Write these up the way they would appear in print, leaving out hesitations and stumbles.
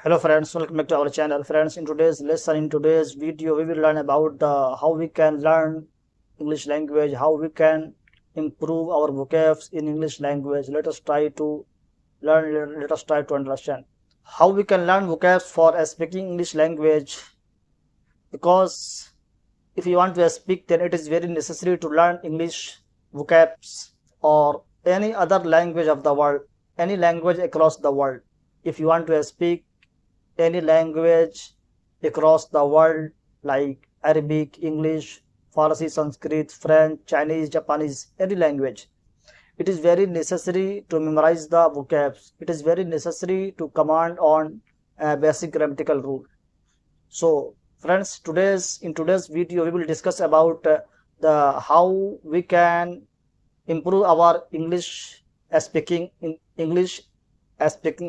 Hello friends, welcome back to our channel. Friends, in today's lesson, in today's video, we will learn about how we can learn English language, how we can improve our vocabs in English language. Let us try to learn, let us try to understand how we can learn vocabs for speaking English language, because if you want to speak, then it is very necessary to learn English vocabs or any other language of the world, any language across the world. If you want to speak any language across the world like Arabic, English, Farsi, Sanskrit, French, Chinese, Japanese, any language, it is very necessary to memorize the vocabs. It is very necessary to command on a basic grammatical rule. So friends, in today's video we will discuss about the how we can improve our English speaking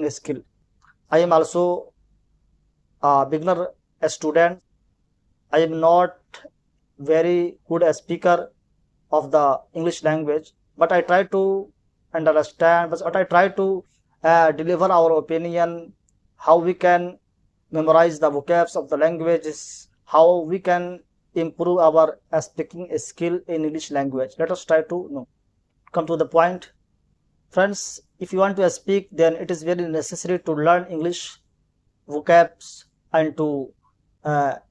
skill. I am also a beginner, a student. I am not very good a speaker of the English language, but I try to understand, but I try to deliver our opinion, how we can memorize the vocabs of the languages, how we can improve our speaking skill in English language. Let us try to come to the point. Friends, if you want to speak, then it is very necessary to learn English vocabs and to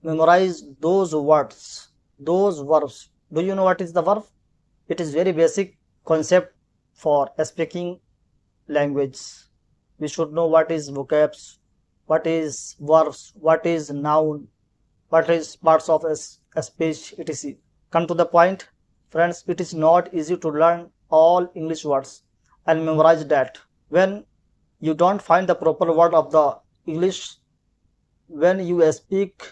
memorize those words, those verbs. Do you know what is the verb? It is very basic concept for speaking language. We should know what is vocabs, what is verbs, what is noun, what is parts of a speech, etc. Come to the point. Friends, it is not easy to learn all English words and memorize that. When you don't find the proper word of the English, when you speak,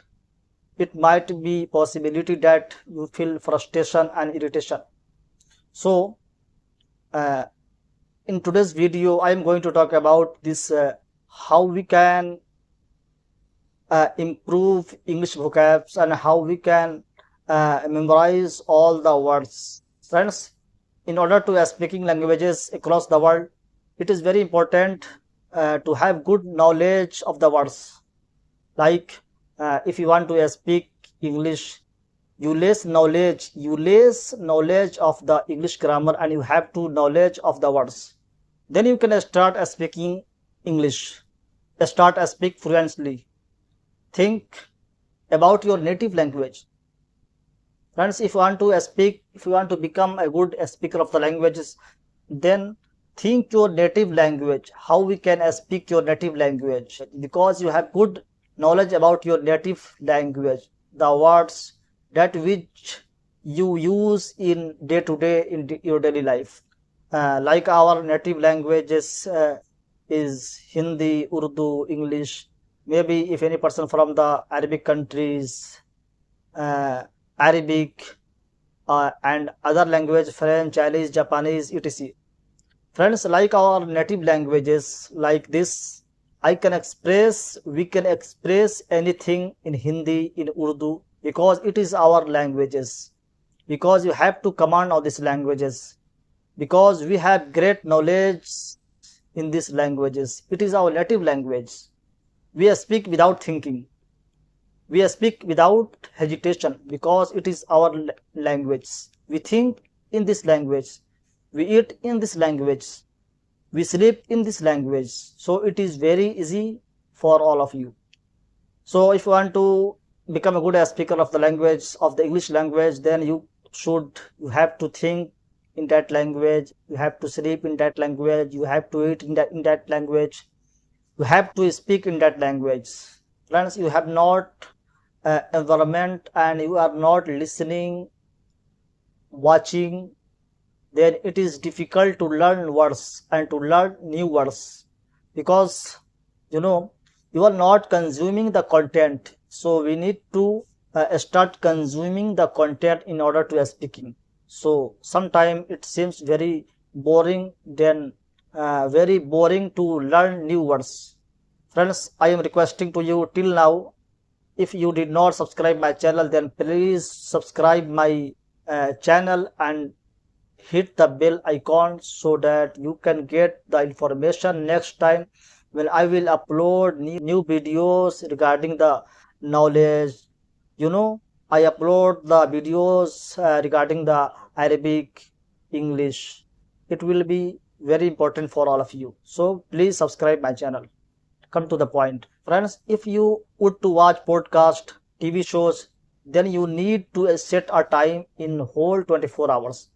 it might be possibility that you feel frustration and irritation. So in today's video I am going to talk about this, how we can improve English vocabs and how we can memorize all the words. Friends, in order to speaking languages across the world, it is very important to have good knowledge of the words. Like if you want to speak English, you less knowledge of the English grammar, and you have to knowledge of the words. Then you can start speaking English, start speak fluently. Think about your native language. Friends, if you want to speak, if you want to become a good speaker of the languages, then think your native language, how we can speak your native language, because you have good knowledge about your native language, the words that which you use in day to day in your daily life. Like our native languages is Hindi, Urdu, English. Maybe if any person from the Arabic countries, Arabic and other language, French, Chinese, Japanese, etc. Friends, like our native languages like this, we can express anything in Hindi, in Urdu, because it is our languages, because you have to command all these languages, because we have great knowledge in these languages. It is our native language. We speak without thinking, we speak without hesitation, because it is our language. We think in this language, we eat in this language, we sleep in this language. So it is very easy for all of you. So if you want to become a good speaker of the language, of the English language, then you have to think in that language, you have to sleep in that language, you have to eat in that language, you have to speak in that language. Friends, you have not environment and you are not listening, watching, then it is difficult to learn words and to learn new words, because you are not consuming the content. So we need to start consuming the content in order to speaking. So sometimes it seems very boring, then very boring to learn new words. Friends, I am requesting to you till now, if you did not subscribe my channel, then please subscribe my channel and hit the bell icon so that you can get the information next time when I will upload new videos regarding the knowledge. You know, I upload the videos regarding the Arabic, English. It will be very important for all of you. So please subscribe my channel. Come to the point. Friends, if you would to watch podcast, TV shows, then you need to set a time in whole 24 hours.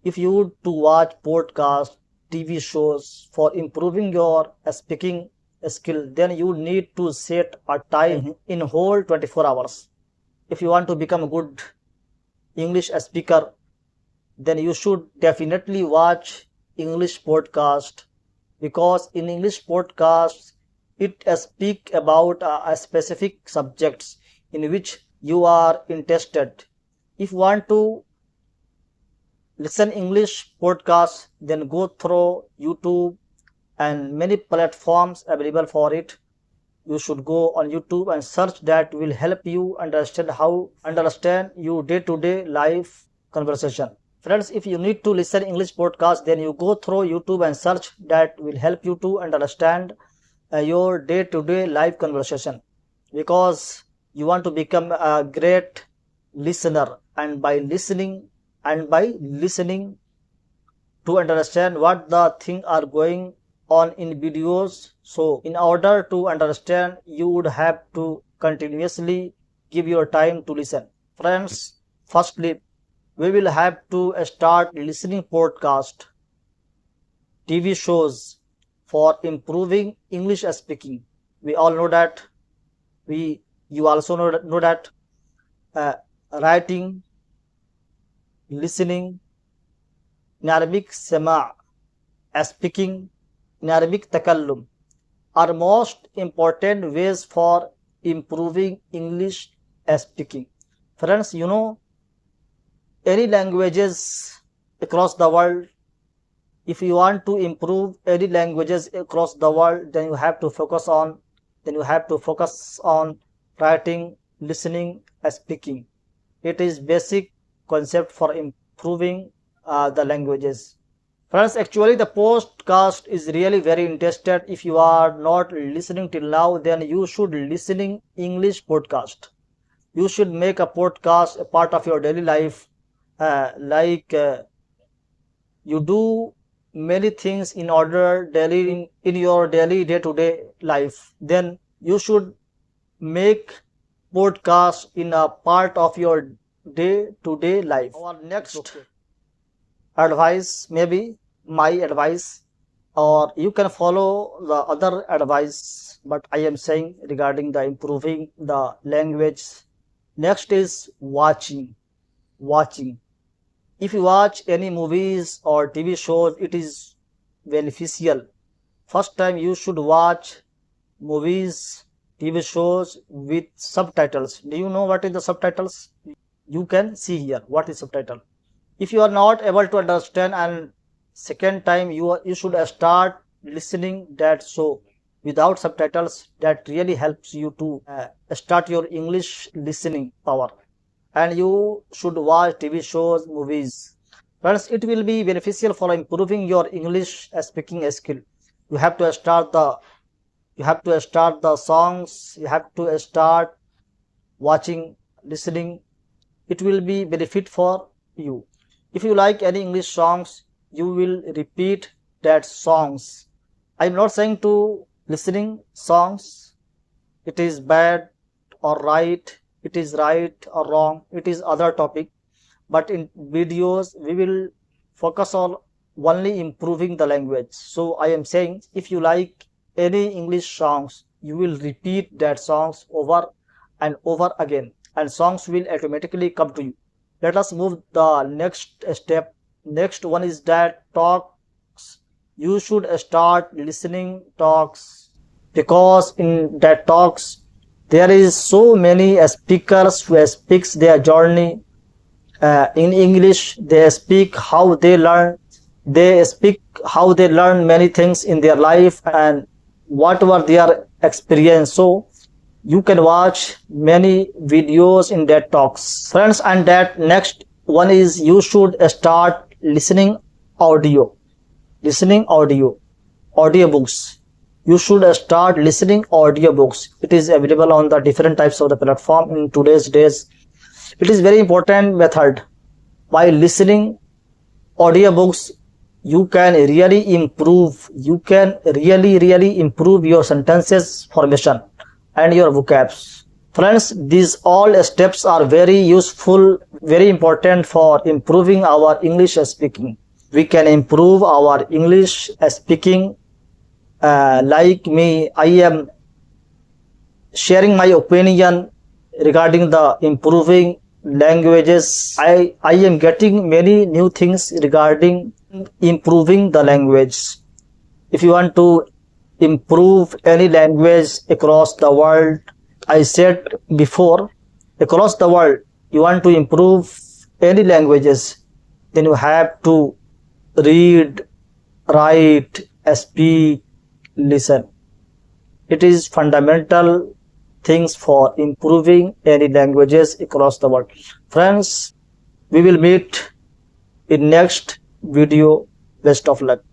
If you would to watch podcast, TV shows for improving your speaking skill, then you need to set a time in whole 24 hours. If you want to become a good English speaker, then you should definitely watch English podcast, because in English podcasts it speak about a specific subjects in which you are interested. If you want to listen English podcasts, then go through YouTube and many platforms available for it. You should go on YouTube and search, that will help you understand you day-to-day life conversation. Friends, if you need to listen English podcast, then you go through YouTube and search, that will help you to understand your day-to-day life conversation, because you want to become a great listener, and by listening to understand what the things are going on in videos. So in order to understand, you would have to continuously give your time to listen. Friends, firstly, we will have to start listening podcast, TV shows for improving English speaking. We all know that. You also know that uh, writing, listening in Arabic, sema, speaking in Arabic, takallum, are most important ways for improving English speaking. Friends, you know, any languages across the world, if you want to improve any languages across the world, then you have to focus on writing, listening, speaking. It is basic concept for improving the languages. Friends, actually the podcast is really very interested. If you are not listening till now, then you should listening English podcast. You should make a podcast a part of your daily life, like you do many things in order daily in your daily day-to-day life. Then you should make podcast in a part of your day-to-day life. Our next advice, maybe my advice, or you can follow the other advice, but I am saying regarding the improving the language. Next is watching. If you watch any movies or TV shows, it is beneficial. First time you should watch movies, TV shows with subtitles. Do you know what is the subtitles? You can see here what is subtitle. If you are not able to understand, and second time you should start listening that show without subtitles. That really helps you to start your English listening power. And you should watch TV shows, movies. Friends, it will be beneficial for improving your English speaking skill. You have to start the songs, you have to start watching, listening. It will be benefit for you. If you like any English songs, you will repeat that songs. I'm not saying to listening songs it is bad or right, it is right or wrong, it is other topic. But in videos we will focus on only improving the language. So I am saying, if you like any English songs, you will repeat that songs over and over again, and songs will automatically come to you. Let us move the next step. Next one is that talks. You should start listening talks, because in that talks there is so many speakers who speaks their journey in English. They speak how they learn. They speak how they learn many things in their life and what were their experience. So you can watch many videos in that talks, friends. And that next one is, you should start listening audio, audiobooks. you should start listening audiobooks. It is available on the different types of the platform in today's days. It is very important method. By listening audiobooks, you can really improve your sentences formation and your vocabs. Friends, these all steps are very useful, very important for improving our English speaking. We can improve our English speaking. Like me, I am sharing my opinion regarding the improving languages. I am getting many new things regarding improving the language. If you want to improve any language across the world, I said before, across the world, you want to improve any languages, then you have to read, write, speak, listen. It is fundamental things for improving any languages across the world. Friends, we will meet in next video. Best of luck.